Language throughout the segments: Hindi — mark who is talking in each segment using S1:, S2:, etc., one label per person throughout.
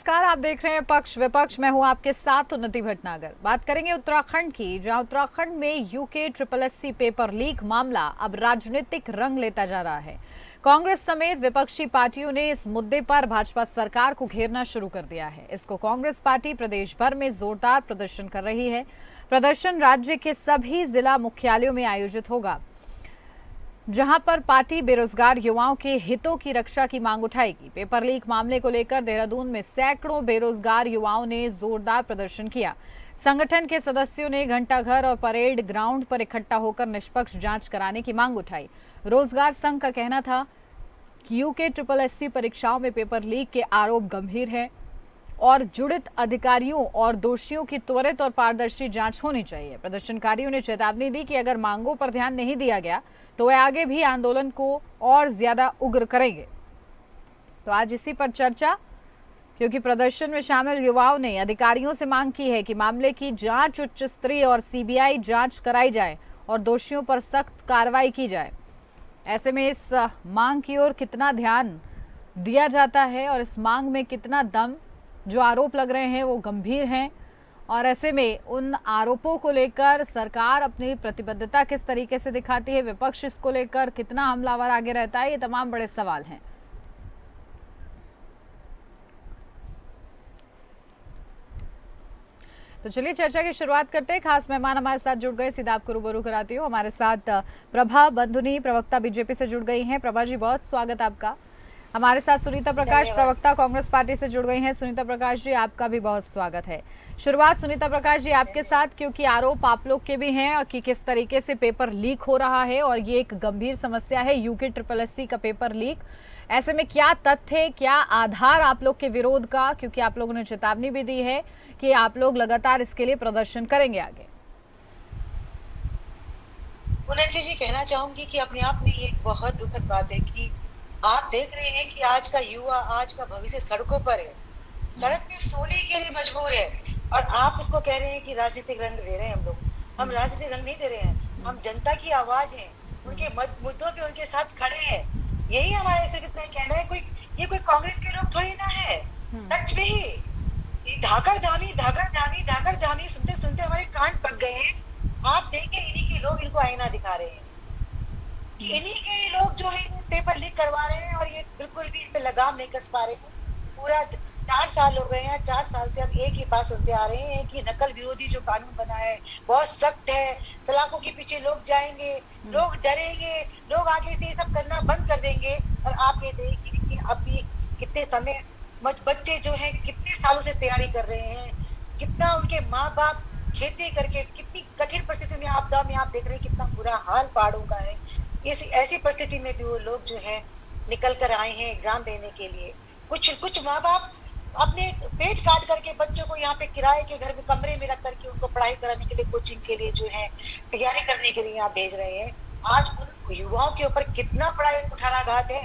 S1: नमस्कार, आप देख रहे हैं पक्ष विपक्ष। मैं हूं आपके साथ उन्नति भटनागर। बात करेंगे उत्तराखंड की, जहां उत्तराखंड में यूके SSSC पेपर लीक मामला अब राजनीतिक रंग लेता जा रहा है। कांग्रेस समेत विपक्षी पार्टियों ने इस मुद्दे पर भाजपा सरकार को घेरना शुरू कर दिया है। इसको कांग्रेस पार्टी प्रदेश भर में जोरदार प्रदर्शन कर रही है। प्रदर्शन राज्य के सभी जिला मुख्यालयों में आयोजित होगा, जहां पर पार्टी बेरोजगार युवाओं के हितों की रक्षा की मांग उठाएगी। पेपर लीक मामले को लेकर देहरादून में सैकड़ों बेरोजगार युवाओं ने जोरदार प्रदर्शन किया। संगठन के सदस्यों ने घंटाघर और परेड ग्राउंड पर इकट्ठा होकर निष्पक्ष जांच कराने की मांग उठाई। रोजगार संघ का कहना था कि यूके SSSC परीक्षाओं में पेपर लीक के आरोप गंभीर हैं और जुड़ित अधिकारियों और दोषियों की त्वरित और पारदर्शी जांच होनी चाहिए। प्रदर्शनकारियों ने चेतावनी दी कि अगर मांगों पर ध्यान नहीं दिया गया तो वे आगे भी आंदोलन को और ज्यादा उग्र करेंगे। तो आज इसी पर चर्चा, क्योंकि प्रदर्शन में शामिल युवाओं ने अधिकारियों से मांग की है कि मामले की जांच उच्च स्तरीय और CBI जांच कराई जाए और दोषियों पर सख्त कार्रवाई की जाए। ऐसे में इस मांग की ओर कितना ध्यान दिया जाता है और इस मांग में कितना दम, जो आरोप लग रहे हैं वो गंभीर हैं, और ऐसे में उन आरोपों को लेकर सरकार अपनी प्रतिबद्धता किस तरीके से दिखाती है, विपक्ष इसको लेकर कितना हमलावर आगे रहता है, ये तमाम बड़े सवाल हैं। तो चलिए चर्चा की शुरुआत करते हैं। खास मेहमान हमारे साथ जुड़ गए, सीधा आपको रूबरू कराती हूँ। हमारे साथ प्रभा बंधुनी, प्रवक्ता BJP से जुड़ गई हैं। प्रभा जी, बहुत स्वागत आपका। हमारे साथ सुनीता प्रकाश, प्रवक्ता कांग्रेस पार्टी से जुड़ गई हैं। सुनीता प्रकाश जी, आपका भी बहुत स्वागत है। शुरुआत सुनीता प्रकाश जी आपके साथ, क्योंकि आरोप आप लोग के भी हैं कि किस तरीके से पेपर लीक हो रहा है और ये एक गंभीर समस्या है, यूके SSSC का पेपर लीक। ऐसे में क्या तथ्य, क्या आधार आप लोग के विरोध का, क्योंकि आप लोगों ने चेतावनी भी दी है कि आप लोग लगातार इसके लिए प्रदर्शन करेंगे आगे।
S2: उन्नति जी, कहना चाहूंगी कि अपने आप में ये बहुत दुखद बात है कि आप देख रहे हैं कि आज का युवा, आज का भविष्य सड़कों पर है, सड़क पे सोने के लिए मजबूर है, और आप उसको कह रहे हैं कि राजनीतिक रंग दे रहे हैं। हम लोग हम राजनीतिक रंग नहीं दे रहे हैं, हम जनता की आवाज हैं, उनके मुद्दों पे उनके साथ खड़े हैं। यही हमारे से कितना कहना है। ये कोई कांग्रेस के लोग थोड़ी ना है। सच में ही धाकड़ धामी सुनते सुनते हमारे कान पक गए हैं। आप देखें, इन्हीं के लोग इनको आईना दिखा रहे हैं, इन्हीं के लोग जो है पेपर लीक करवा रहे हैं, और ये बिल्कुल भी इन पे लगाम नहीं कस पा रहे हैं। पूरा 4 साल हो गए हैं, 4 साल से हम एक ही बात सुनते आ रहे हैं कि नकल विरोधी जो कानून बना है बहुत सख्त है, सलाखों के पीछे लोग जाएंगे, लोग डरेंगे, लोग आगे से सब करना बंद कर देंगे। और आप ये देखिए कि अभी कितने समय बच्चे जो है कितने सालों से तैयारी कर रहे हैं, कितना उनके माँ बाप खेती करके, कितनी कठिन परिस्थिति में, आपदा में आप देख रहे हैं कितना बुरा हाल पहाड़ों का है। ऐसी परिस्थिति में भी वो लोग जो है निकल कर आए हैं एग्जाम देने के लिए। कुछ माँ बाप अपने पेट काट करके बच्चों को यहाँ पे किराए के घर में कमरे में रख करके उनको पढ़ाई कराने के लिए, कोचिंग के लिए जो है तैयारी करने के लिए यहाँ भेज रहे हैं। आज उन युवाओं के ऊपर कितना बड़ा एक कुठाराघात है।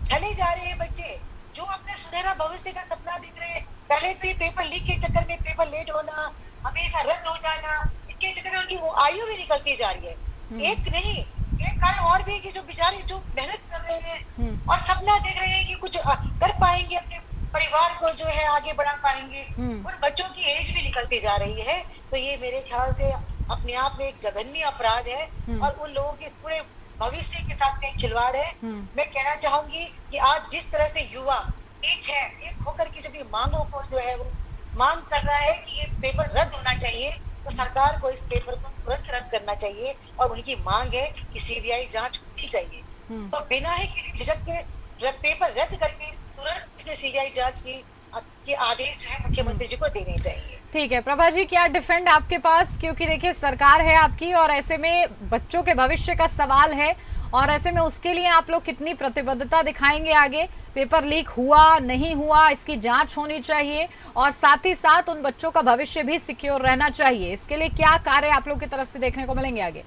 S2: चले जा रहे हैं बच्चे जो अपने सुनहरा भविष्य का सपना देख रहे हैं। पहले तो ये पेपर लीक के चक्कर में पेपर लेट होना, हमेशा रद्द हो जाना, इसके चक्कर में उनकी वो आयु भी निकलती जा रही है। एक नहीं, एक कारण और भी कि जो बेचारे जो मेहनत कर रहे हैं और सपना देख रहे हैं कि कुछ कर पाएंगे, अपने परिवार को जो है आगे बढ़ा पाएंगे, उन बच्चों की एज भी निकलती जा रही है। तो ये मेरे ख्याल से अपने आप में एक जघन्य अपराध है, और उन लोगों के पूरे भविष्य के साथ में खिलवाड़ है। मैं कहना चाहूंगी कि आज जिस तरह से युवा एक होकर के जब ये मांगों को जो है वो मांग कर रहा है कि ये पेपर रद्द होना चाहिए, तो सरकार को इस पेपर को तुरंत रद्द करना चाहिए, और उनकी मांग है कि CBI जांच होनी चाहिए। तो बिना ही किसी झिझक के पेपर रद्द करके तुरंत इसमें CBI जांच के आदेश जो है मुख्यमंत्री जी को देने चाहिए।
S1: ठीक है प्रभा जी, क्या डिफेंड आपके पास, क्योंकि देखिए सरकार है आपकी और ऐसे में बच्चों के भविष्य का सवाल है, और ऐसे में उसके लिए आप लोग कितनी प्रतिबद्धता दिखाएंगे आगे? पेपर लीक हुआ नहीं हुआ, इसकी जांच होनी चाहिए, और साथ ही साथ उन बच्चों का भविष्य भी सिक्योर रहना चाहिए। इसके लिए क्या कार्य आप लोग की तरफ से देखने को मिलेंगे आगे?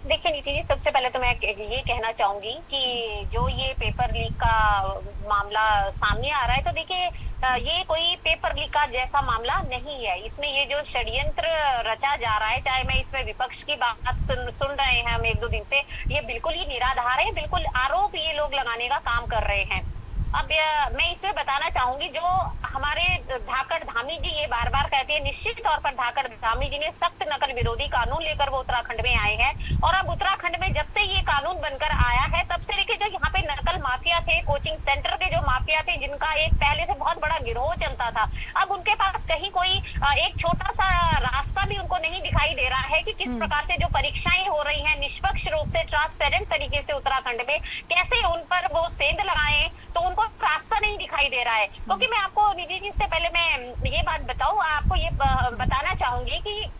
S3: देखिए नीति जी, सबसे पहले तो मैं ये कहना चाहूंगी कि जो ये पेपर लीक का मामला सामने आ रहा है, तो देखिए ये कोई पेपर लीक का जैसा मामला नहीं है। इसमें ये जो षड्यंत्र रचा जा रहा है, चाहे मैं इसमें विपक्ष की बात सुन रहे हैं हम 1-2 दिन से, ये बिल्कुल ही निराधार है, बिल्कुल आरोप ये लोग लगाने का काम कर रहे हैं। अब मैं इसमें बताना चाहूंगी, जो हमारे धाकड़ धामी जी ये बार बार कहते हैं, निश्चित तौर पर धाकड़ धामी जी ने सख्त नकल विरोधी कानून लेकर वो उत्तराखंड में आए हैं, और अब उत्तराखंड में जब से ये कानून बनकर आया है तब से लेके जो यहाँ पे नकल माफिया थे, कोचिंग सेंटर के जो माफिया थे, जिनका एक पहले से बहुत बड़ा गिरोह चलता था, अब उनके पास कहीं कोई एक छोटा सा रास्ता भी उनको नहीं दिखाई दे रहा है कि किस प्रकार से जो परीक्षाएं हो रही हैं निष्पक्ष रूप से, ट्रांसपेरेंट तरीके से उत्तराखंड में कैसे उन पर वो सेंध लगाएं, तो उनको रास्ता नहीं दिखाई दे रहा है। क्योंकि मैं आपको निधि जी से पहले मैं ये बात बताऊं, आपको ये बताना चाहूंगी कि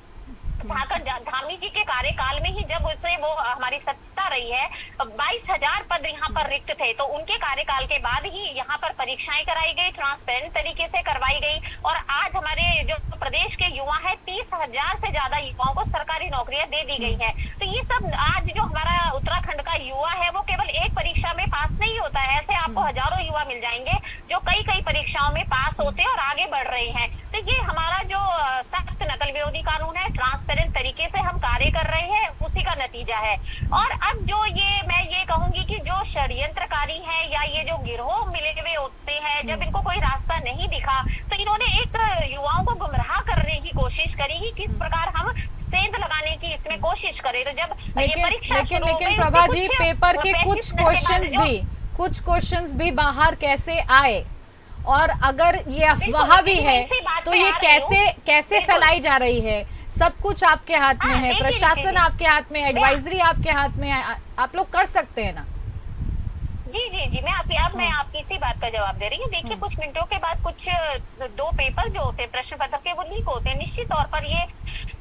S3: धाकड़ धामी जी के कार्यकाल में ही जब उससे वो हमारी सत्ता रही है, 22,000 पद यहाँ पर रिक्त थे, तो उनके कार्यकाल के बाद ही यहाँ पर परीक्षाएं कराई गई, ट्रांसपेरेंट तरीके से करवाई गई, और आज हमारे जो प्रदेश के युवा है 30,000 से ज्यादा युवाओं को सरकारी नौकरियां दे दी गई हैं। तो ये सब आज जो हमारा उत्तराखंड का युवा है वो केवल एक परीक्षा में पास नहीं होता है, ऐसे आपको हजारों युवा मिल जाएंगे जो कई कई परीक्षाओं में पास होते हैं और आगे बढ़ रहे हैं। तो ये हमारा जो सख्त नकल विरोधी कानून है, ट्रांसपेरेंट तरीके से हम कार्य कर रहे हैं, उसी का नतीजा है। और अब जो मैं ये कहूंगी कि जो षड्यंत्रकारी है या ये जो गिरोह मिले हुए होते हैं, जब इनको कोई रास्ता नहीं दिखा तो इन्होंने एक युवाओं को गुमराह करने की कोशिश करी कि किस प्रकार हम सेंध लगाने की इसमें कोशिश करें। तो जब ये परीक्षा
S1: लेकिन प्रभा जी, पेपर के कुछ क्वेश्चंस भी बाहर कैसे आए, और अगर ये अफवाह भी है तो ये कैसे फैलाई जा रही है? सब कुछ आपके हाथ में है, प्रशासन आपके हाथ में, एडवाइजरी आपके हाथ में है, आप लोग कर सकते हैं ना।
S3: जी मैं आपकी इसी बात का जवाब दे रही हूँ। देखिए, कुछ मिनटों के बाद कुछ 2 पेपर जो होते हैं प्रश्न पत्र के, वो लीक होते हैं। निश्चित तौर पर ये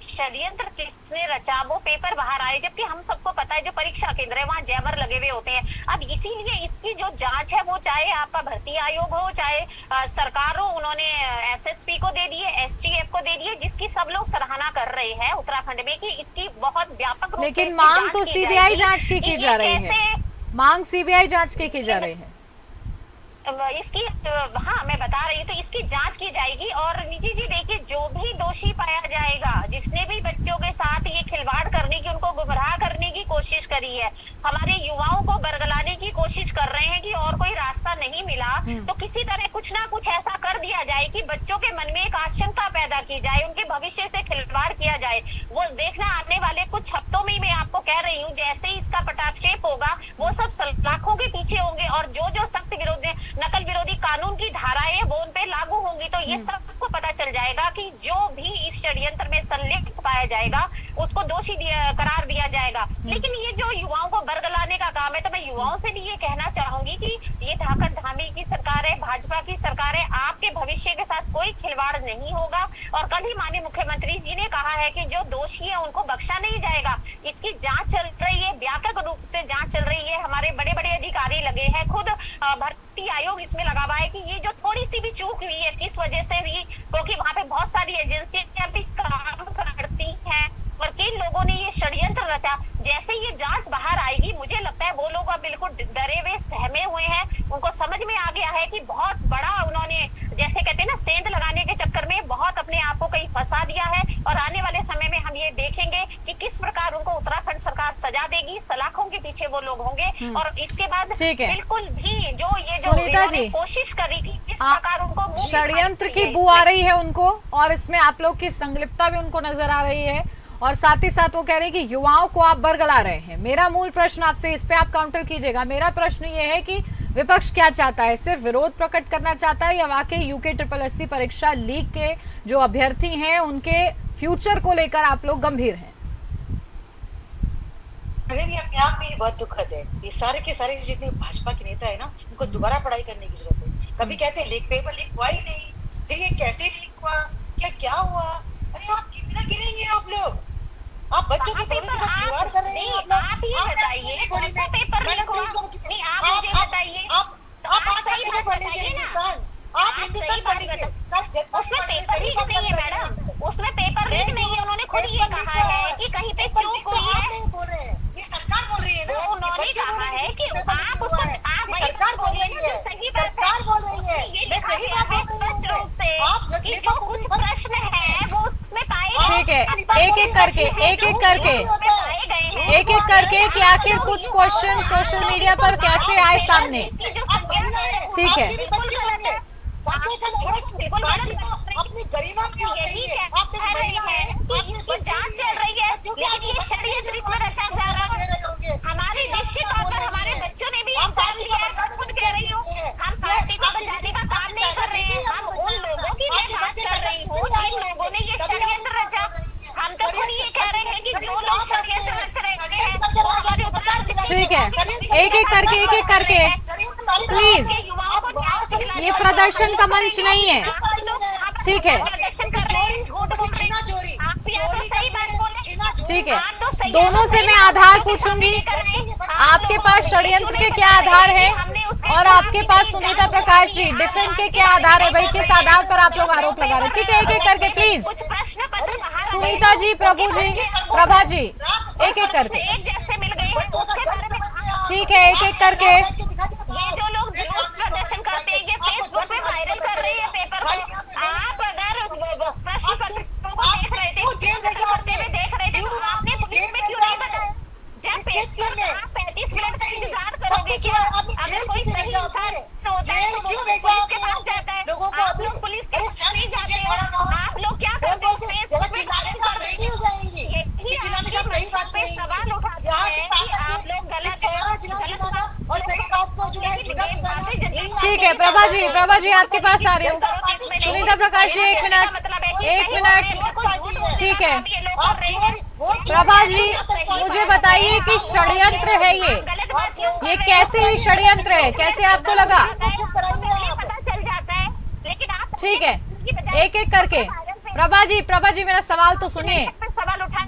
S3: षड्यंत्र किसने रचा, वो पेपर बाहर आए, जबकि हम सबको पता है जो परीक्षा केंद्र है वहाँ जैमर लगे हुए होते हैं। अब इसीलिए इसकी जो जांच है वो चाहे आपका भर्ती आयोग हो, चाहे सरकार हो, उन्होंने SSP को दे दिए, STF को दे दिए, जिसकी सब लोग सराहना कर रहे हैं उत्तराखंड में कि इसकी बहुत व्यापक रूप से
S1: लेकिन मांग तो CBI जांच की जा रही है, मांग CBI जांच की जा रही है
S3: इसकी। हाँ, मैं बता रही हूँ, तो इसकी जांच की जाएगी। और निधि जी देखिए, जो भी दोषी पाया जाएगा, जिसने भी बच्चों के साथ ये खिलवाड़ करने की, उनको गुमराह करने की कोशिश करी है, हमारे युवाओं को बरगलाने की कोशिश कर रहे हैं कि और कोई रास्ता नहीं मिला तो किसी तरह कुछ ना कुछ ऐसा कर दिया जाए कि बच्चों के मन में एक आशंका पैदा की जाए, उनके भविष्य से खिलवाड़ किया जाए। वो देखना आने वाले कुछ हफ्तों में, मैं आपको कह रही हूँ, जैसे ही इसका पटाक्षेप होगा वो सब सलाखों के पीछे होंगे, और जो सख्त विरोधी नकल विरोधी कानून की धाराएं वो उन पे लागू होंगी। तो ये सबको पता चल जाएगा कि जो भी इस षड्यंत्र में संलिप्त पाया जाएगा उसको दोषी करार दिया जाएगा। लेकिन ये जो युवाओं को बरगलाने का काम है, तो मैं युवाओं से भी ये कहना चाहूंगी कि ये धाकड़ धामी की सरकार है, भाजपा की सरकार है, आपके भविष्य के साथ कोई खिलवाड़ नहीं होगा। और कल ही माननीय मुख्यमंत्री जी ने कहा है कि जो दोषी है उनको बख्शा नहीं जाएगा। इसकी जांच चल रही है, व्यापक रूप से जांच चल रही है, हमारे बड़े बड़े अधिकारी लगे हैं, खुद भर्ती आयोग इसमें लगा हुआ है कि ये जो थोड़ी सी भी चूक हुई है किस वजह से हुई, क्योंकि वहां पे बहुत सारी एजेंसियां भी काम करती हैं और किन लोगों ने ये षड्यंत्र रचा। जैसे ये जांच बाहर आएगी, मुझे लगता है वो लोग अब बिल्कुल डरे हुए, सहमे हुए हैं, उनको समझ में आ गया है कि बहुत बड़ा उन्होंने, जैसे कहते हैं ना, सेंध लगाने के चक्कर में बहुत अपने आप को कहीं फंसा दिया है। और आने वाले समय में हम ये देखेंगे कि किस प्रकार उनको उत्तराखंड सरकार सजा देगी, सलाखों के पीछे वो लोग होंगे। और इसके बाद बिल्कुल भी जो कोशिश कर रही थी, किस प्रकार उनको
S1: षड्यंत्र की बू आ रही है उनको, और इसमें आप लोग की संलिप्तता भी उनको नजर आ रही है, और साथ ही साथ वो कह रहे हैं कि युवाओं को आप बरगला रहे हैं। मेरा मूल प्रश्न आपसे, इस पे आप काउंटर कीजिएगा, मेरा प्रश्न ये है कि विपक्ष क्या चाहता है? सिर्फ विरोध प्रकट करना चाहता है, या वाकई यूके SSSC परीक्षा लीक के जो अभ्यर्थी हैं उनके फ्यूचर को लेकर आप लोग गंभीर हैं?
S2: ये अपने आप में बहुत दुखद है। ये सारे के सारे जितने भाजपा के नेता है ना, उनको दोबारा पढ़ाई करने की जरूरत है। कभी कहते हैं लीक, पेपर लीक हुआ ही नहीं, फिर ये कैसे लीक हुआ, क्या हुआ? अरे आप कितना गिरेंगे आप लोग? आप बच्चों के पेपर का खिलवाड़ कर रहे हैं।
S3: आप ये बताइए कौन सा पेपर लीक हुआ? नहीं, आप मुझे बताइए, आप सही बात बताइए ना, आप सही बात बताइए। उसमें पेपर लीक नहीं है मैडम, उसमें पेपर लीक नहीं है, उन्होंने खुद ये कहा है कि कहीं पे चूक हुई है।
S2: ये सरकार बोल रही है ना,
S3: उन्होंने कहा है कि आप उसको, आप
S2: सरकार बोल रही है,
S3: सही बात बोल रही है, ये लिखा गया है स्पष्ट रूप से कि जो कुछ प्रश्न है वो उसमें पाए गए।
S1: ठीक है, एक एक करके कि आखिर कुछ क्वेश्चन सोशल मीडिया पर कैसे आए सामने। ठीक है।
S2: आपके भी बच्चे होंगे, बच्चे का अपनी गरिमा में
S3: यही कह रहे हैं कि इसकी जांच चल रही है, लेकिन ये षड्यंत्र इसमें रचा जा रहा है। हमारे निश्चित तौर पर हमारे बच्चों ने भी एग्जाम दिया है, मैं खुद कह रही हूँ, हम पार्टी को बचाने का काम नहीं कर रहे हैं, हम उन लोगों की मैं बात कर रही हूँ जिन लोगों ने ये षड्यंत्र रचा। हम तो खुद ये कह रहे हैं कि जो लोग षड्यंत्र रच रहे हैं वो हमारे ऊपर।
S1: ठीक है, एक एक करके प्लीज, ये प्रदर्शन का मंच नहीं है। ठीक है, ठीक है, दोनों से मैं आधार पूछूंगी, आपके पास षड्यंत्र के क्या आधार है और आपके पास सुनीता प्रकाश जी डिफेंड के क्या आधार है, भाई किस आधार पर आप लोग आरोप लगा रहे हैं। ठीक है, एक एक करके प्लीज, सुनीता जी, प्रभु जी, प्रभा जी, एक एक करके। ठीक है, एक एक करके।
S3: ये जो लोग जुलूस प्रदर्शन करते हैं, ये फेसबुक पे वायरल कर रहे हैं पेपर को। आप अगर प्रश्न पत्रों को देख रहे थे, करते हुए देख रहे थे, तो आपने पुलिस में क्यों नहीं बताया? जब पेपर में आप 35 मिनट का इंतजार करोगे क्या? अगर कोई सही इंसान होता है तो पुलिस के पास जाता है, आप लोग पुलिस के पास नहीं जाते हो। आप लोग क्या करते हो? फेसबुक में वायरल कर रहे हैं। सवाल उठाते हैं कि आप लोग गलत
S1: ठीक है, प्रभा जी आपके पास आ रही हूँ। सुनीता प्रकाश जी, एक मिनट। ठीक है, प्रभा जी मुझे बताइए कि षड्यंत्र है ये कैसे षड्यंत्र है, कैसे आपको लगा?
S3: पता चल जाता है, लेकिन आप
S1: ठीक है, एक एक करके। प्रभा जी मेरा सवाल तो सुनिए,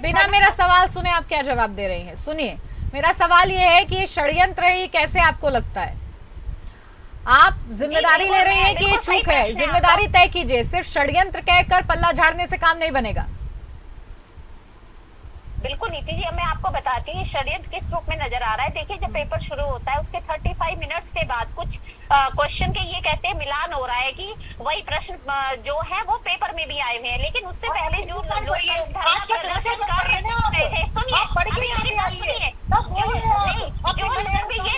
S1: बिना मेरा सवाल सुने आप क्या जवाब दे रही हैं? सुनिए, मेरा सवाल ये है कि ये षड्यंत्र है, ये कैसे आपको लगता है? आप जिम्मेदारी ले रही हैं कि ये चूक है, जिम्मेदारी तय कीजिए। सिर्फ षड्यंत्र कहकर पल्ला झाड़ने से काम नहीं बनेगा।
S3: बिल्कुल नीति जी, अब मैं आपको बताती हूँ षड्यंत्र किस रूप में नजर आ रहा है। देखिए, जब पेपर शुरू होता है उसके 35 मिनट्स के बाद कुछ क्वेश्चन के ये कहते हैं मिलान हो रहा है कि वही प्रश्न जो है वो पेपर में भी आए हुए हैं, लेकिन उससे पहले जो लोग प्रदर्शन कर रहे थे, सुनिए, जो लोग ये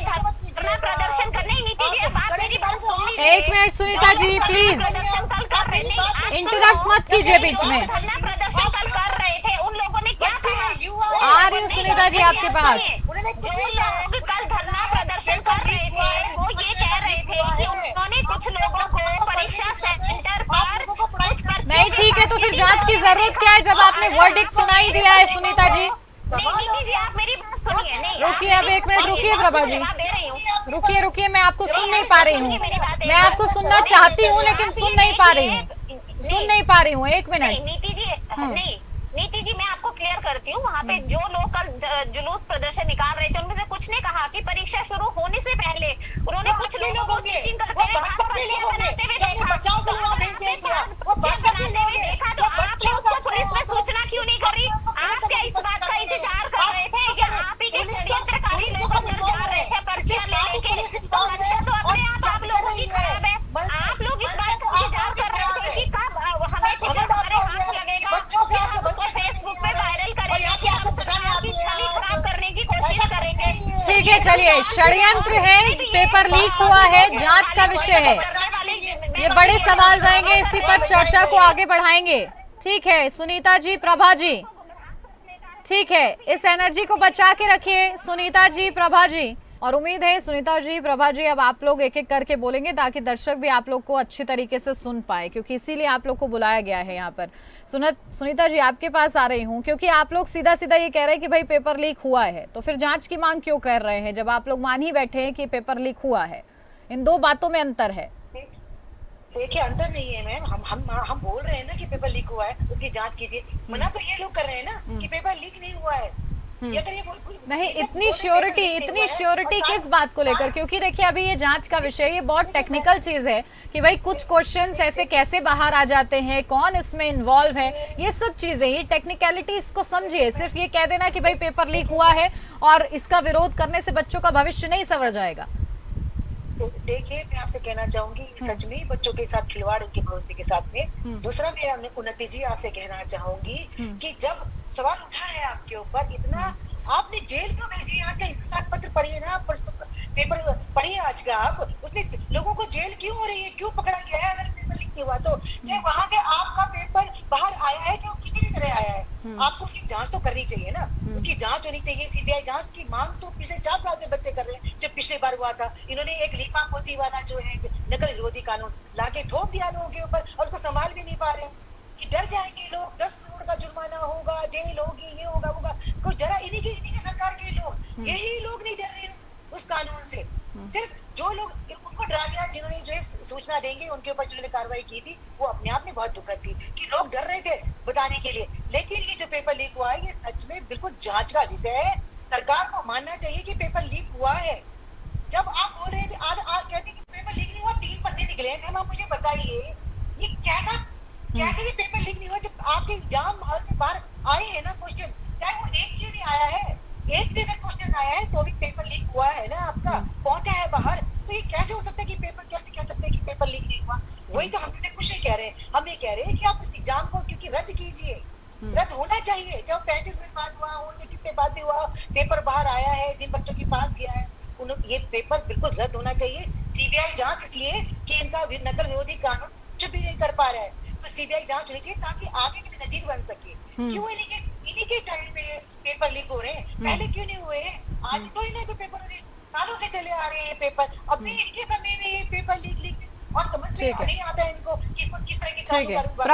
S3: धरना प्रदर्शन करने, नीति जी बात मेरी बात सुन लीजिए।
S1: एक मिनट सुनीता जी प्लीज,
S3: प्रदर्शन कल कर रहे थे,
S1: इंटरप्ट मत कीजिए बीच में।
S3: धरना प्रदर्शन कल कर रहे थे, उन लोगों ने क्या कहा?
S1: आ रही हूँ सुनीता जी आपके पास।
S3: जो लोग कल धरना प्रदर्शन कर रहे थे वो ये कह रहे थे कि उन्होंने कुछ लोगों को परीक्षा सेंटर पर कुछ
S1: नहीं, ठीक है, तो फिर जांच की जरूरत क्या है जब आपने वर्डिक्ट सुना ही दिया है? सुनीता जी
S3: नीति जी, आप मेरी बात सुनिए। नहीं,
S1: रुकिए, अब एक मिनट रुकिए प्रभा जी, रुकिए, मैं आपको सुन नहीं पा रही हूँ। मैं आपको सुनना चाहती हूँ लेकिन सुन नहीं पा रही हूँ। एक मिनट
S3: नीति जी, मैं आपको क्लियर करती हूँ। वहाँ पे जो लोग कल जुलूस प्रदर्शन निकाल रहे थे उनमें से कुछ ने कहा कि परीक्षा शुरू होने से पहले उन्होंने कुछ लोगों को चीटिंग करते हुए बनाते हुए देखा, तो आपने उसको पुलिस में सूचना क्यों नहीं करी? आप क्या इस बात का इंतजार कर रहे थे या आप ही के षड्यंत्रकारी लोग अंदर जा रहे थे पर्चियां लेके? तो अच्छा, तो अपने आप लोगों की खराब है। आप लोग इस बात का इंतजार कर रहे थे कि कब हमें कुछ हमारे हाथ लगेगा, फेसबुक पे वायरल करेंगे, कि आपकी छवि खराब करने की कोशिश करेंगे।
S1: ठीक है, चलिए, षड्यंत्र है, पेपर लीक हुआ है, जांच का विषय है, ये बड़े सवाल रहेंगे, इसी पर चर्चा को आगे बढ़ाएंगे। ठीक है सुनीता जी, प्रभा जी, ठीक है, इस एनर्जी को बचा के रखिए सुनीता जी, प्रभा जी, और उम्मीद है सुनीता जी, प्रभा जी, अब आप लोग एक एक करके बोलेंगे ताकि दर्शक भी आप लोग को अच्छी तरीके से सुन पाए, क्योंकि इसीलिए आप लोग को बुलाया गया है यहाँ पर। सुनीता जी आपके पास आ रही हूँ, क्योंकि आप लोग सीधा सीधा ये कह रहे हैं कि भाई पेपर लीक हुआ है, तो फिर जांच की मांग क्यों कर रहे हैं जब आप लोग मान ही बैठे हैं कि पेपर लीक हुआ है? इन दो बातों में अंतर है।
S2: देखिए, अंतर नहीं है मैम, हम बोल रहे हैं ना कि पेपर लीक हुआ है, उसकी जांच कीजिए। मना तो ये लोग कर रहे हैं ना कि पेपर लीक नहीं हुआ है।
S1: नहीं, इतनी श्योरिटी किस बात को लेकर? क्योंकि देखिए, अभी ये जांच का विषय, ये बहुत टेक्निकल चीज है कि भाई कुछ क्वेश्चंस ऐसे कैसे बाहर आ जाते हैं, कौन इसमें इन्वॉल्व है, ये सब चीजें, ये टेक्निकलिटी, इसको समझिए। सिर्फ ये कह देना कि भाई पेपर लीक हुआ है और इसका विरोध करने से बच्चों का भविष्य नहीं संवर जाएगा।
S2: देखिए, मैं आपसे कहना चाहूंगी, सच में ही बच्चों के साथ खिलवाड़, उनके भरोसे के साथ में। दूसरा, मैं उन्नति जी आपसे कहना चाहूंगी कि जब सवाल उठा है आपके ऊपर, इतना आपने जेल क्यों भेजी? यहाँ का हिंदुस्तान पत्र पढ़िए ना, पेपर पढ़िए आज का आप, उसमें लोगों को जेल क्यों हो रही है, क्यों पकड़ा गया है अगर पेपर लीक नहीं हुआ तो। चाहे वहां से आपका पेपर बाहर आया है, चाहे किसी भी तरह आया है, आपको उसकी जांच तो करनी चाहिए ना, उसकी जांच होनी चाहिए। सीबीआई जांच की मांग तो पिछले 4 साल से बच्चे कर रहे हैं। जब पिछली बार हुआ था, इन्होंने एक लीपा पोती वाला जो है नकल विरोधी कानून लाके थोप दिया लोगों के ऊपर, और उसको संभाल भी नहीं पा रहे कि डर जाएंगे लोग, 10 करोड़ का जुर्माना होगा, जेल होगी, ये होगा होगा। कोई जरा इन्हीं की सरकार के लोग, यही लोग नहीं डर रहे उस कानून से। सिर्फ जो लोग उनको डरा दिया, जिन्होंने जो है सूचना देंगे उनके ऊपर जिन्होंने कार्रवाई की थी, वो अपने आप में बहुत दुखद थी कि लोग डर रहे थे बताने के लिए। लेकिन ये जो पेपर लीक हुआ है, ये सच में बिल्कुल जांच का विषय है। सरकार को मानना चाहिए कि पेपर लीक हुआ है। जब आप बोल रहे हैं आज कहते हैं कि पेपर लीक नहीं हुआ, 3 पन्ने निकले हैं, मैम आप मुझे बताइए ये कैसे ये पेपर लीक नहीं हुआ जब आपके एग्जाम हॉल से बाहर आए हैं ना क्वेश्चन, चाहे वो एक क्यों नहीं आया है, एक भी अगर क्वेश्चन आया है तो भी पेपर लीक हुआ है ना, आपका पहुंचा है बाहर, तो ये कैसे हो सकता है कि पेपर, कैसे कह सकते हैं कि पेपर लीक नहीं हुआ। वही तो हम किसी कुछ नहीं कह रहे हैं, हम ये कह रहे हैं कि आप इस एग्जाम को क्योंकि रद्द कीजिए, रद्द होना चाहिए। जब 35 मिनट बाद हुआ हो, चाहे कितने बाद भी हुआ, पेपर बाहर आया है, जिन बच्चों के पास गया है ये पेपर बिल्कुल रद्द होना चाहिए। सीबीआई जांच इसलिए कि इनका नकल विरोधी कानून कुछ भी नहीं कर पा रहा है, तो सीबीआई जांच होनी चाहिए ताकि आगे के लिए नजीर बन सके। क्यों इन्हीं के टाइम पे पेपर लीक हो रहे हैं, पहले क्यों नहीं हुए? आज तो इन्हें तो पेपर हो रहे, सालों से चले आ रहे हैं पेपर, अभी इनके समय में ये पेपर लीक और समझ में नहीं आता है इनको कि किस तरह की
S1: ठीक है
S2: कानून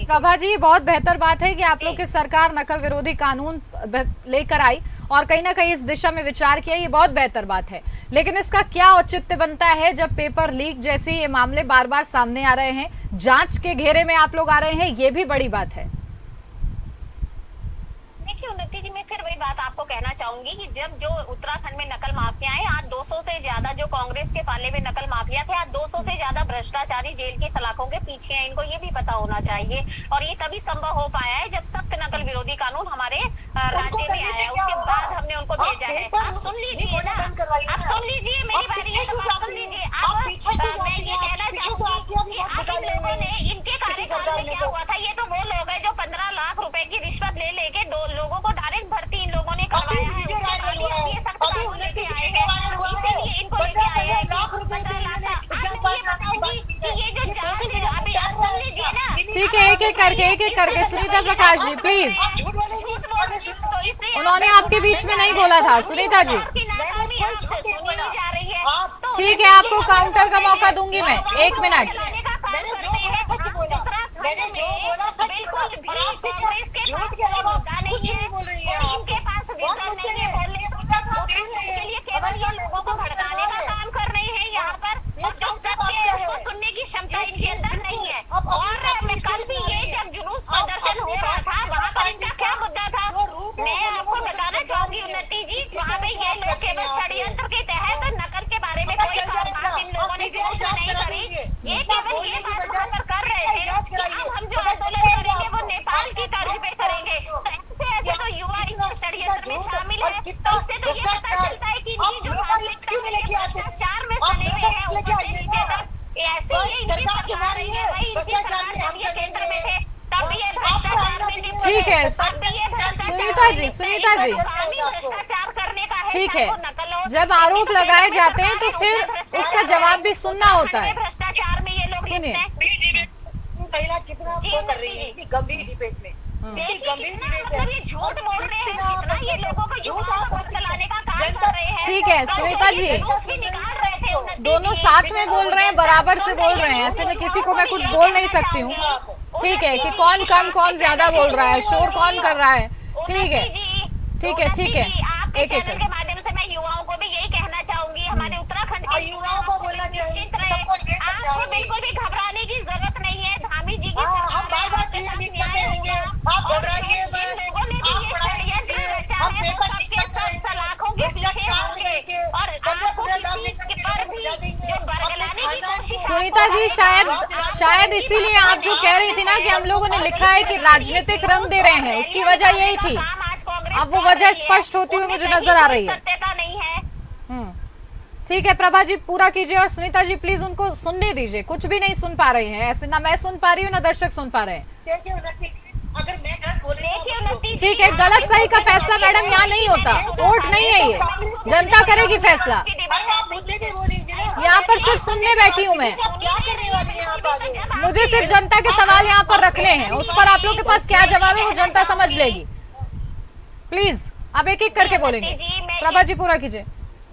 S1: प्रभा जी, बहुत बेहतर बात है कि आप लोग की सरकार नकल विरोधी कानून लेकर आई और कहीं ना कहीं इस दिशा में विचार किया, ये बहुत बेहतर बात है। लेकिन इसका क्या औचित्य बनता है जब पेपर लीक जैसे ये मामले बार बार सामने आ रहे हैं, जांच के घेरे में आप लोग आ रहे हैं, ये भी बड़ी बात है।
S3: देखिए उन्नति जी, मैं फिर वही बात आपको कहना चाहूंगी कि जब जो उत्तराखंड में नकल माफिया है, आज 200 से ज्यादा जो कांग्रेस के पाले में नकल माफिया थे, आज 200 से ज्यादा भ्रष्टाचारी जेल की सलाखों के पीछे हैं, इनको ये भी पता होना चाहिए। और ये तभी संभव हो पाया है जब सख्त नकल विरोधी कानून हमारे राज्य में आया है, उसके बाद हमने उनको भेजा है। आप सुन लीजिए ना, आप सुन लीजिए, मेरी बारी है तो आप सुन लीजिए। अब मैं ये कहना चाहूंगी कि आप इन लोगों ने, इनके कार्यकाल में क्या हुआ था, ये तो वो लोग है जो 15 लाख रुपए की रिश्वत ले लेके लोगों को डायरेक्ट भर्ती इन लोगों ने करवाया है। ये सख्त कानून लेके आए हैं, इसीलिए इनको लेके आए हैं 15 लाख का। आप ये बताएंगी कि ये जो जांच है, अभी आप सुन लीजिए ना।
S1: ठीक है, एक एक करके सुनीता प्रकाश जी प्लीज, उन्होंने आपके बीच में नहीं बोला था सुनीता जी। ठीक है, आपको काउंटर का मौका दूंगी मैं, 1 मिनट।
S2: मैंने जो बोला सच
S3: बिल्कुल भी कांग्रेस के पास कोई मुद्दा नहीं है, इनके पास विजन नहीं है बोलने के लिए, केवल ये लोगों को भड़काने का काम कर रहे हैं यहाँ पर, और जो सत्य है उसको सुनने की क्षमता इनके अंदर नहीं है। और कल भी ये जब जुलूस प्रदर्शन हो रहा था, वहाँ पर इनका क्या मुद्दा था, मैं आपको बताना चाहूंगी उन्नति जी, वहाँ पे ये लोग केवल षड्यंत्र के तहत नकल के बारे में कोई बात इन लोगों ने घोषणा नहीं करी, ये केवल ये बात वहाँ पर कर रहे थे कि अब हम जो आंदोलन करेंगे वो नेपाल की तर्ज पे करेंगे। तो ऐसे तो युवा इस षड्यंत्र में शामिल है, तो इससे तो ये पता चलता है कि इनकी जो मानसिकता भ्रष्टाचार में सने हुए हैं, ऊपर से नीचे तक। ऐसे ही इनकी सरकार रही है, वही इनकी सरकार जब ये केंद्र में थे तब ये भ्रष्टाचार में लिप्त थे।
S1: ठीक है
S3: सुनीता जी, भ्रष्टाचार करने का है,
S1: ठीक है, जब आरोप लगाए जाते हैं तो फिर उसका जवाब भी सुनना होता है।
S3: भ्रष्टाचार में ये लोग लिप्त हैं।
S2: महिला कितना कर रही है गंभीर डिबेट में,
S3: मतलब ये झूठ बोल रहे हैं, कितना ये लोगों को युवाओं को चलाने का काम कर रहे हैं।
S1: ठीक है सुनीता जी,
S3: निकाल रहे थे,
S1: दोनों साथ में बोल रहे हैं, बराबर से बोल रहे हैं, ऐसे में किसी को मैं कुछ बोल नहीं सकती हूँ। ठीक है कि कौन कम कौन ज्यादा बोल रहा है, शोर कौन कर रहा है। ठीक है ठीक है ठीक है,
S3: आपके चैनल के माध्यम से मैं युवाओं को भी यही कहना चाहूंगी, हमारे उत्तराखंड के युवाओं को बोलना निश्चित रहे, आपको बिल्कुल भी घबराने की जरूरत नहीं है। धामी जी की लोगों ने भी ये षड्यंत्र रचा है, वो सबके सलाखों के पीछे होंगे और आपको किसी पर भी जो बरगलाने की कोशिश।
S1: सुनीता जी, शायद इसीलिए आप जो कह रही थी ना कि हम लोगों ने लिखा है कि राजनीतिक रंग दे रहे हैं, उसकी वजह यही थी। अब वो वजह स्पष्ट होती हुई मुझे नजर आ रही है।
S3: सत्यता नहीं है।
S1: ठीक है प्रभा जी, पूरा कीजिए और सुनीता जी प्लीज उनको सुनने दीजिए, कुछ भी नहीं सुन पा रहे हैं, ऐसे ना मैं सुन पा रही हूँ ना दर्शक सुन पा रहे हैं।
S2: अगर मैं गलत बोल रही हूँ
S3: देखिए
S2: तो
S3: उन्नति जी,
S1: ठीक है, गलत सही का फैसला मैडम यहाँ नहीं होता, कोर्ट नहीं है ये, जनता करेगी फैसला।
S2: अरे आप मुद्दे पे बोलेंगे ना।
S1: यहाँ पर सिर्फ सुनने बैठी हूँ मैं,
S2: आप क्या करने वाली हैं आप आगे?
S1: मुझे सिर्फ जनता के सवाल यहाँ पर रखने हैं, उस पर आप लोग के पास क्या जवाब है वो जनता समझ लेगी। प्लीज अब एक एक करके बोलेंगे। प्रभा जी पूरा कीजिए।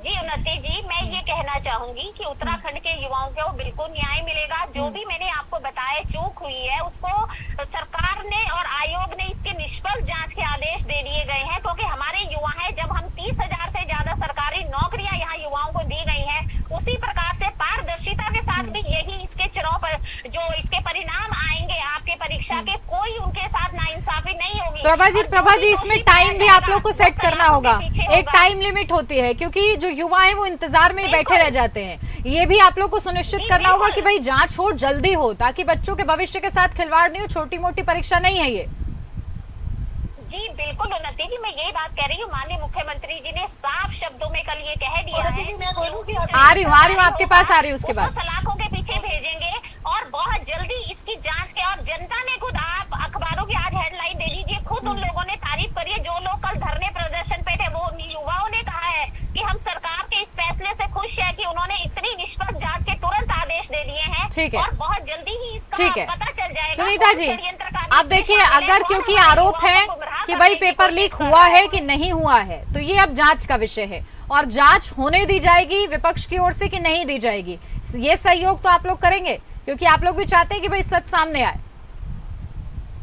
S3: जी उन्नति जी, मैं ये कहना चाहूंगी कि उत्तराखंड के युवाओं को बिल्कुल न्याय मिलेगा। जो भी मैंने आपको बताया चूक हुई है उसको सरकार ने और आयोग ने इसके निष्पक्ष जांच के आदेश दे दिए गए हैं, क्योंकि हमारे युवा हैं, जब हम 30,000 से ज्यादा सरकारी नौकरियां यहाँ युवाओं को दी गई हैं, उसी प्रकार से पारदर्शिता के साथ भी यही इसके चुनाव पर जो इसके परिणाम आएंगे आपके परीक्षा के, कोई उनके साथ नाइंसाफी नहीं होगी।
S1: प्रभा जी इसमें टाइम भी आप लोग को सेट करना होगा, एक टाइम लिमिट होती है, क्योंकि जो युवा है वो इंतजार में ही बैठे रह जाते हैं। ये भी आप लोग को सुनिश्चित करना होगा कि भाई जांच हो, जल्दी हो, ताकि बच्चों के भविष्य के साथ खिलवाड़ नहीं हो। छोटी मोटी परीक्षा नहीं है ये।
S3: जी बिल्कुल उन्नति जी, मैं यही बात कह रही हूँ। माननीय मुख्यमंत्री जी ने साफ शब्दों में कल ये कह दिया है,
S1: आ रही हूँ आपके पास आ रही हूँ, उसके बाद
S3: सलाखों के पीछे भेजेंगे और बहुत जल्दी इसकी जांच के, और जनता ने खुद, आप अखबारों की आज हेडलाइन दे लीजिए, खुद उन लोगों ने तारीफ करी है जो लोग कल धरने प्रदर्शन पे थे। वो युवाओं ने कहा है कि हम सरकार के इस फैसले से खुश है कि उन्होंने इतनी निष्पक्ष जांच के तुरंत आदेश दे दिए हैं।
S1: ठीक है,
S3: और बहुत जल्दी ही इसका
S1: ठीक है,
S3: पता चल जाएगा।
S1: सुनीता जी आप देखिए, अगर क्योंकि आरोप है कि भाई पेपर लीक हुआ है कि नहीं हुआ है, तो ये अब जांच का विषय है और जांच होने दी जाएगी विपक्ष की ओर से कि नहीं दी जाएगी, ये सहयोग तो आप लोग करेंगे, क्योंकि आप लोग भी चाहते हैं कि भाई सच सामने आए।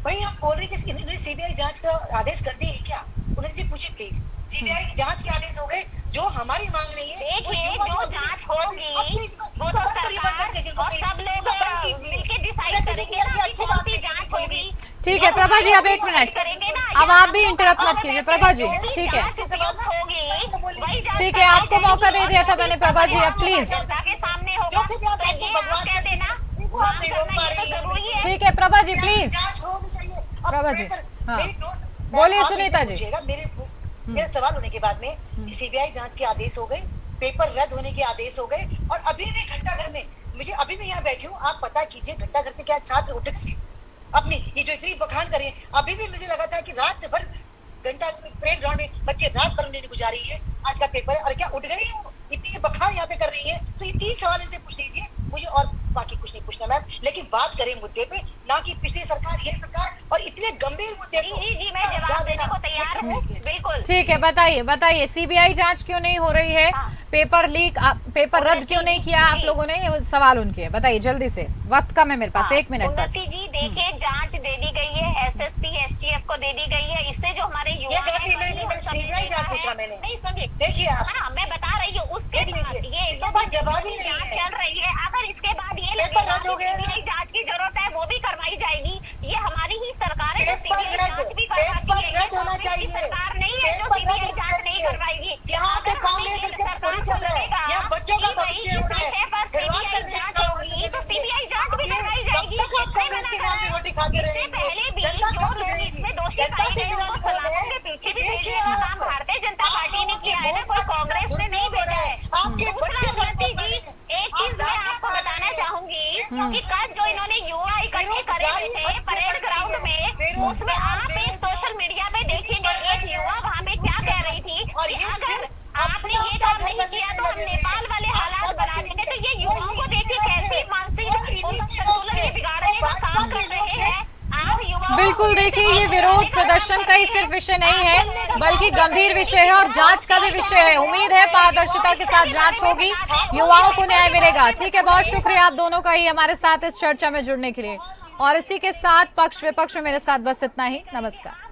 S2: भाई आप बोल रहे हैं कि इन्होंने सीबीआई जांच का आदेश कर दिए क्या? उन्हें जी पूछे प्लीज, सीबीआई की जांच के आदेश हो गए, जो हमारी मांग नहीं है।
S3: देखिए जो जांच होगी वो तो सरकार और सब लोग मिलकर डिसाइड करेंगे ना कि कौन सी जांच होगी।
S1: ठीक है प्रभा जी, अब एक मिनट, अब आप भी इंटरप्ट मत कीजिए प्रभा जी। ठीक है, ठीक है, आपको मौका दे दिया था मैंने प्रभा जी, अब प्लीज। ठीक है प्रभा जी प्लीज। प्रभा जी हाँ बोलिए सुनीता जी।
S2: मेरे सवाल होने के बाद में सीबीआई जांच के आदेश हो गए, पेपर रद्द होने के आदेश हो गए, और अभी भी घंटाघर में, मुझे अभी भी यहाँ बैठी हूँ, आप पता कीजिए घंटाघर से क्या छात्र उठ गए अपनी ये जो इतनी बखान कर रही है। अभी भी मुझे लगा था कि रात भर घंटा परेड ग्राउंड में बच्चे रात भर उन्हें गुजारी है, आज का पेपर है और क्या उठ गई है, इतनी बखान यहाँ पे कर रही है। तो ये 3 सवाल इनसे पूछ लीजिए, मुझे और बाकी कुछ नहीं पूछना मैम, लेकिन बात करें मुद्दे पे, ना कि पिछली सरकार, ये सरकार, और इतने गंभीर मुद्दे को।
S3: जी मैं जवाब देने को तैयार हूँ, बिल्कुल।
S1: ठीक है, बताइए सीबीआई जांच क्यों नहीं हो रही है? पेपर लीक, पेपर रद्द क्यों नहीं किया आप लोगों ने? सवाल उनके बताइए जल्दी से, वक्त कम है मेरे पास, 1 मिनट बस।
S3: उन्नति जी देखिए, जांच दे दी गई है, एसएसपी एसटीएफ को दे दी गई है, इससे जो हमारे युवा नहीं सुनिए,
S2: देखिए
S3: हाँ मैं बता रही हूँ, उसके बाद ये
S2: जवाब ही
S3: जांच चल रही है, अगर इसके बाद ये लगेगा कि सीबीआई जांच की जरूरत है वो भी करवाई जाएगी। ये हमारी ही सरकार है जो सीबीआई जांच भी करवाती है, ये कांग्रेस की सरकार नहीं है जो सीबीआई जांच नहीं करवाएगी।
S2: यहाँ पे कांग्रेस
S3: सरकार को लगेगा कि भाई इस विषय पर सीबीआई जांच होगी तो सीबीआई जांच भी करवाई जाएगी। इससे पहले भी जो लोग इसमें दोषी पाए गए उनको सलाखों के पीछे भी भेजने का काम भारतीय जनता पार्टी ने किया है ना, कोई कांग्रेस ने नहीं भेजा है। दूसरा उन्नति जी, एक चीज मैं आपको बताना चाहूंगी कि कल जो इन्होंने युवा इकट्ठे करे हुए थे परेड ग्राउंड में, उसमें आप एक सोशल मीडिया पे देखेंगे एक युवा वहां पे क्या कह रही थी कि अगर आपने ये काम नहीं किया तो हम नेपाल वाले हालात बना देंगे। तो ये युवाओं को देखिए कैसी मानसिक उनका संतुलन ये बिगाड़ने का काम कर रहे हैं।
S1: बिल्कुल, देखिए ये विरोध प्रदर्शन का ही सिर्फ विषय नहीं है बल्कि गंभीर विषय है और जांच का भी विषय है। उम्मीद है पारदर्शिता के साथ जांच होगी, युवाओं को न्याय मिलेगा। ठीक है, बहुत शुक्रिया आप दोनों का ही हमारे साथ इस चर्चा में जुड़ने के लिए। और इसी के साथ पक्ष विपक्ष में मेरे साथ बस इतना ही। नमस्कार।